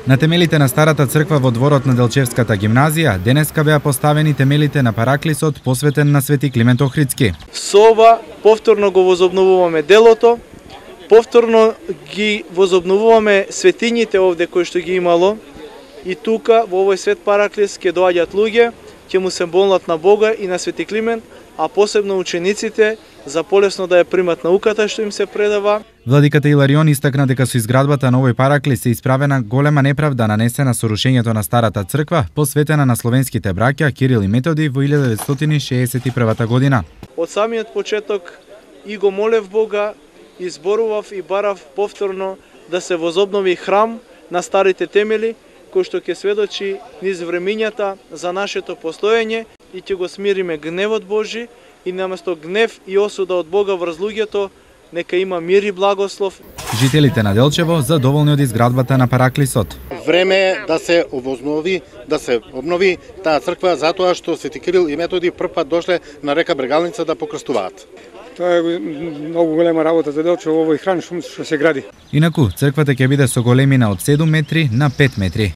На темелите на старата црква во дворот на Делчевската гимназија денеска беа поставени темелите на параклисот посветен на Свети Климент Охридски. Со ова повторно го возобновуваме делото, повторно ги возобновуваме светињите овде кои што ги имало и тука во овој свет параклис ќе доаѓаат луѓе, ќе му се молат на Бога и на Свети Климент, а посебно учениците за полесно да ја примат науката што им се предава. Владиката Иларион истакна дека со изградбата на овој параклис се исправена голема неправда нанесена со рушењето на старата црква, посветена на словенските браќа Кирил и Методи во 1961 година. Од самиот почеток и го молев Бога, изборував и барав повторно да се возобнови храм на старите темели, кој што ќе сведочи низ времињата за нашето постоење и ќе го смириме гневот Божи и наместо гнев и осуда од Бога врз луѓето, нека има мир и благослов. Жителите на Делчево задоволни од изградбата на параклисот. Време е да се овознови, да се обнови таа црква затоа што Свети Кирил и Методи прв пат дошле на река Брегалница да покрстуваат. Тоа е многу голема работа за Делчево, овој храм што се гради. Инаку, црквата ќе биде со големина од 7 метри на 5 метри.